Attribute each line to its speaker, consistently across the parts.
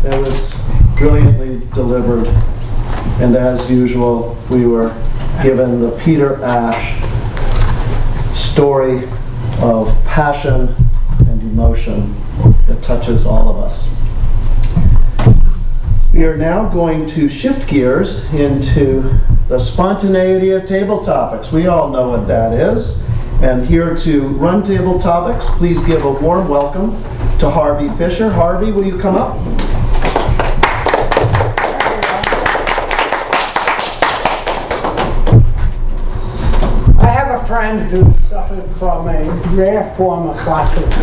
Speaker 1: It was brilliantly delivered, and as usual, we were given the Peter Ash story of passion and emotion that touches all of us. We are now going to shift gears into the spontaneity of table topics. We all know what that is. And here to run table topics, please give a warm welcome to Harvey Fisher. Harvey, will you come up?
Speaker 2: I have a friend who suffered from a rare form of flatulence.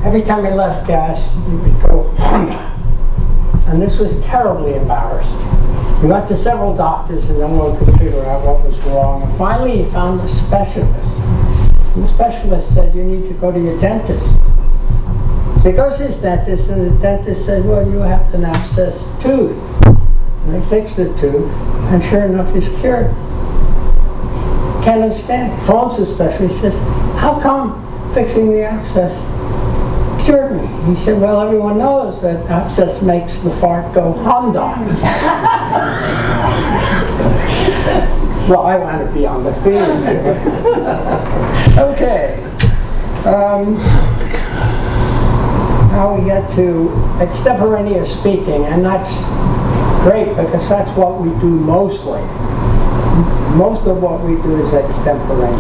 Speaker 2: Every time he left gas, he would go, and this was terribly embarrassed. He went to several doctors and no one could figure out what was wrong. And finally he found a specialist. And the specialist said, you need to go to your dentist. So he goes to his dentist and the dentist said, well, you have an abscessed tooth. And they fixed the tooth and sure enough he's cured. Can't understand. He phones the specialist, he says, how come fixing the abscess cured me? He said, well, everyone knows that abscess makes the fart go hum-dum. Well, I want to be on the theme here. Okay. Now we get to extemporaneous speaking, and that's great because that's what we do mostly. Most of what we do is extemporaneous.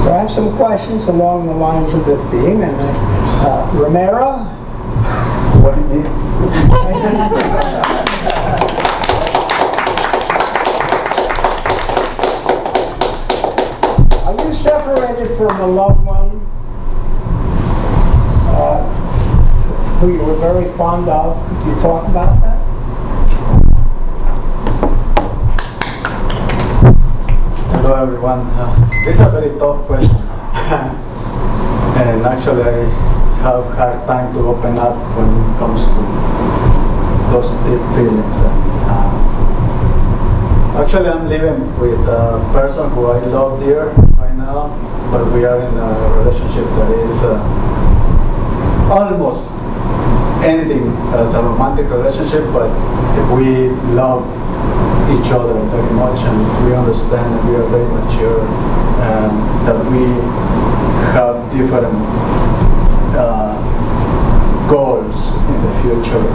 Speaker 2: So I have some questions along the lines of the theme, and Romero?
Speaker 3: What do you mean?
Speaker 2: Are you separated from a loved one who you were very fond of? Could you talk about that?
Speaker 3: Hello everyone. This is a very tough question. And actually I have a hard time to open up when it comes to those deep feelings. Actually I'm living with a person who I love dear right now, but we are in a relationship that is almost ending as a romantic relationship, but we love each other very much and we understand that we are very mature and that we have different goals in the future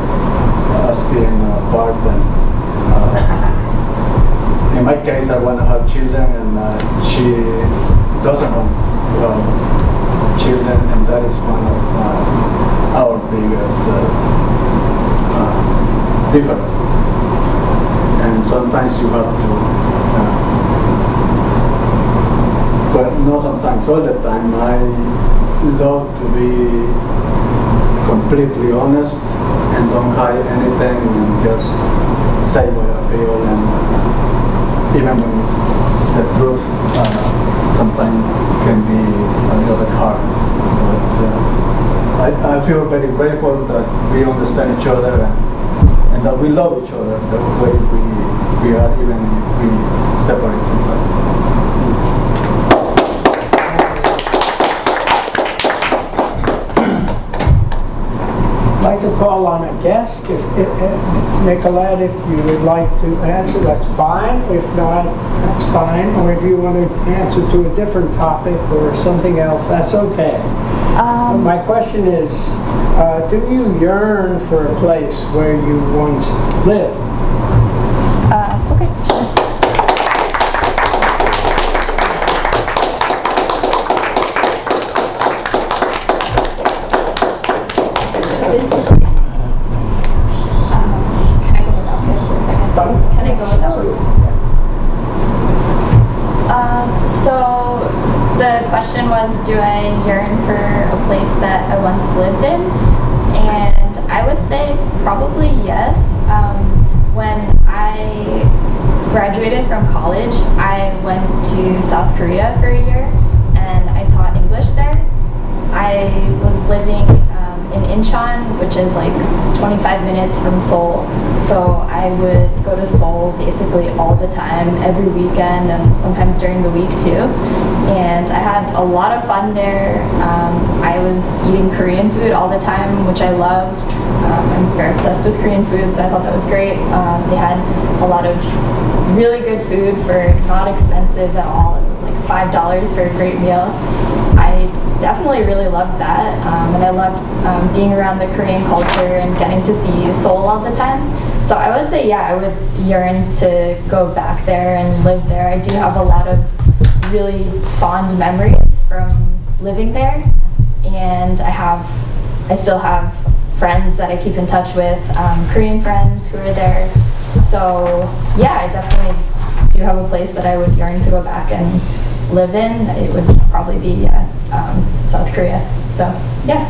Speaker 3: as being apart. And in my case I want to have children and she doesn't want to have children, and that is one of our biggest differences. And sometimes you have to, but not sometimes, all the time, I love to be completely honest and don't hide anything and just say what I feel, and even when the truth sometimes can be a little bit hard. But I feel very grateful that we understand each other and that we love each other the way we are, even if we separate sometimes.
Speaker 2: I'd like to call on a guest. If Nicolette, if you would like to answer, that's fine. If not, that's fine. Or if you want to answer to a different topic or something else, that's okay. My question is, do you yearn for a place where you once lived?
Speaker 4: Okay, sure. So the question was, do I yearn for a place that I once lived in? And I would say probably yes. When I graduated from college, I went to South Korea for a year and I taught English there. I was living in Incheon, which is like 25 minutes from Seoul. So I would go to Seoul basically all the time, every weekend, and sometimes during the week too. and I had a lot of fun there. I was eating Korean food all the time, which I loved. I'm very obsessed with Korean food, so I thought that was great. They had a lot of really good food for not expensive at all. It was like $5 for a great meal. I definitely really loved that, and I loved being around the Korean culture and getting to see Seoul all the time. So I would say, yeah, I would yearn to go back there and live there. I do have a lot of really fond memories from living there, and I still have friends that I keep in touch with, Korean friends who are there. So yeah, I definitely do have a place that I would yearn to go back and live in. It would probably be South Korea. So yeah.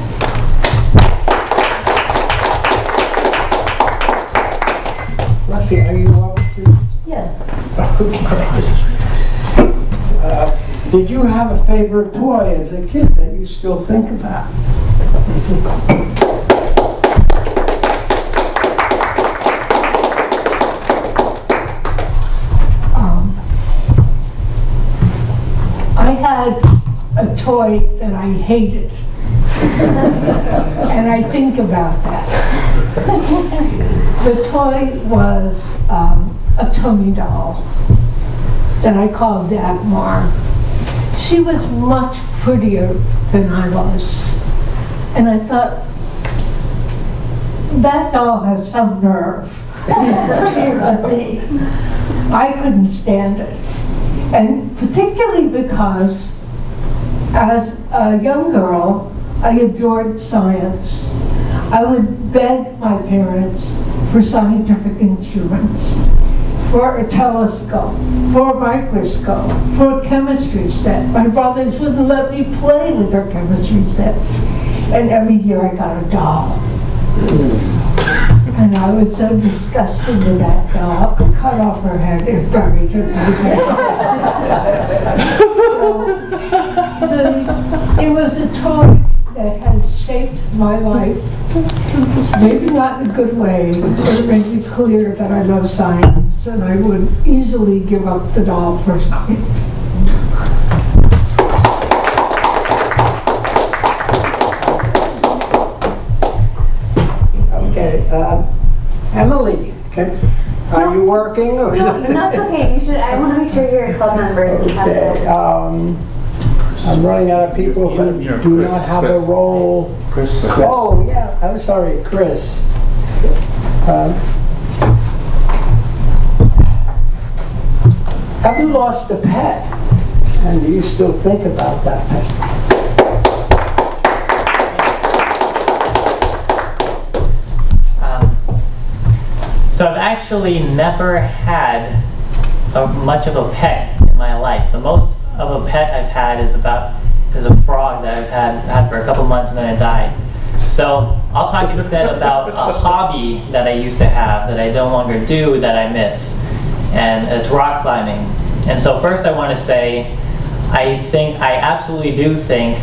Speaker 2: Leslie, are you up to?
Speaker 4: Yeah.
Speaker 2: Okay. Did you have a favorite toy as a kid that you still think about?
Speaker 5: I had a toy that I hated, and I think about that. The toy was a Tony doll that I called Dagmar. She was much prettier than I was, and I thought, that doll has some nerve. I couldn't stand it. And particularly because as a young girl, I adored science. I would beg my parents for scientific instruments, for a telescope, for a microscope, for a chemistry set. My brothers wouldn't let me play with their chemistry set. And every year I got a doll. And I was so disgusted with that doll, I cut off her head and buried her. So, it was a toy that has shaped my life, maybe not in a good way, but it made it clear that I love science, and I would easily give up the doll for science. Okay, Emily, are you working? Or
Speaker 6: No, it's okay. I want to make sure your club members have
Speaker 2: okay, I'm running out of people who do not have a role.
Speaker 3: Chris.
Speaker 2: Oh, yeah, I'm sorry, Chris. Have you lost a pet? And do you still think about that pet?
Speaker 7: So I've actually never had much of a pet in my life. The most of a pet I've had is a frog that I've had for a couple months and then it died. So I'll talk instead about a hobby that I used to have that I no longer do that I miss, and it's rock climbing. And so first I want to say, I absolutely do think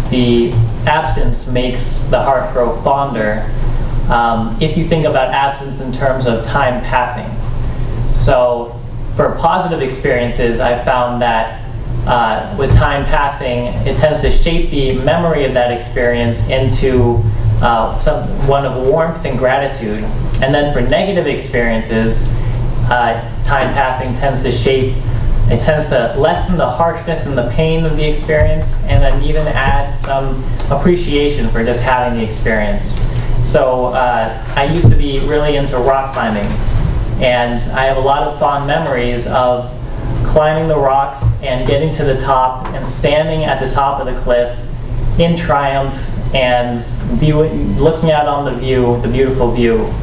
Speaker 7: the absence makes the heart grow fonder. If you think about absence in terms of time passing. So for positive experiences, I've found that with time passing, it tends to shape the memory of that experience into one of warmth and gratitude. And then for negative experiences, time passing tends to lessen the harshness and the pain of the experience, and then even add some appreciation for just having the experience. So I used to be really into rock climbing, and I have a lot of fond memories of climbing the rocks and getting to the top and standing at the top of the cliff in triumph and looking out on the view, the beautiful view.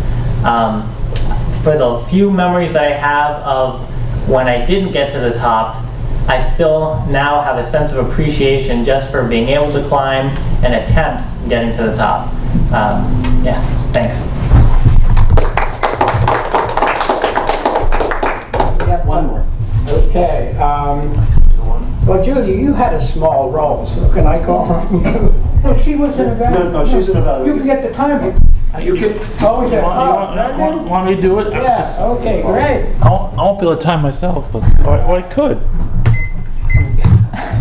Speaker 7: For the few memories that I have of when I didn't get to the top, I still now have a sense of appreciation just for being able to climb and attempt getting to the top. Yeah, thanks.
Speaker 2: We have one more. Okay. Well, Judy, you had a small role, so can I call her?
Speaker 5: Well, she wasn't about.
Speaker 1: No, she's in about.
Speaker 5: You can get the timing.
Speaker 1: You can.
Speaker 2: Oh,
Speaker 8: You want me to do it?
Speaker 2: Yeah, okay, great.
Speaker 8: I won't be able to time myself, but or I could.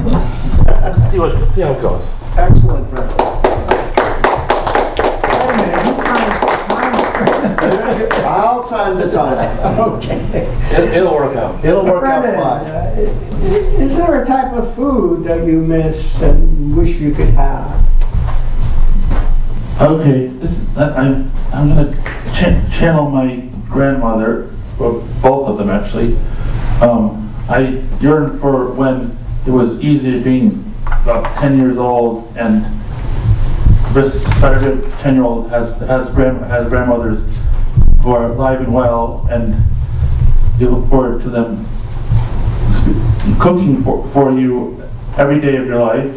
Speaker 8: Let's see how it goes.
Speaker 1: Excellent, Brenda.
Speaker 2: Wait a minute, who times the timer?
Speaker 1: I'll time the time.
Speaker 2: Okay.
Speaker 8: It'll work out.
Speaker 1: It'll work out
Speaker 2: Brendan,
Speaker 1: fine.
Speaker 2: is there a type of food that you miss and wish you could have?
Speaker 8: Okay, I'm gonna channel my grandmother, or both of them actually. I yearn for when it was easy being about 10 years old, and this Saturday 10-year-old has grandmothers who are alive and well, and you look forward to them cooking for you every day of your life.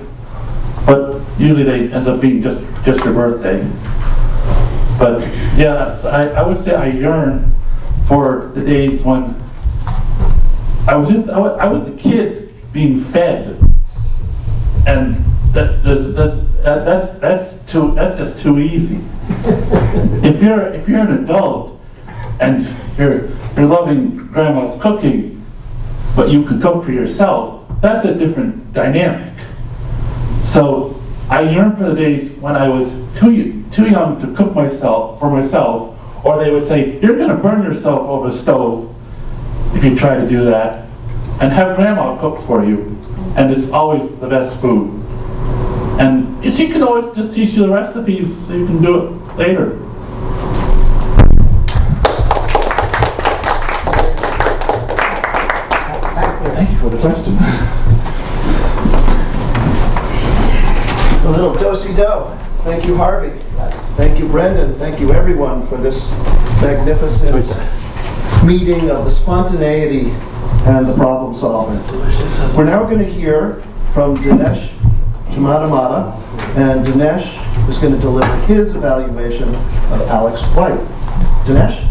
Speaker 8: But usually they end up being just your birthday. But yeah, I would say I yearn for the days when I was a kid being fed, and that's just too easy. If you're an adult and you're loving grandma's cooking, but you can cook for yourself, that's a different dynamic. So I yearn for the days when I was too young to cook for myself, or they would say, "You're going to burn yourself over the stove if you try to do that," and have grandma cook for you, and it's always the best food. And she can always just teach you the recipes so you can do it later. Thank you for the question.
Speaker 1: A little do-si-do. Thank you, Harvey. Thank you, Brendan. Thank you, everyone, for this magnificent meeting of the spontaneity and the problem solving. We're now going to hear from Dinesh Chamadamata, and Dinesh is going to deliver his evaluation of Alex White. Dinesh?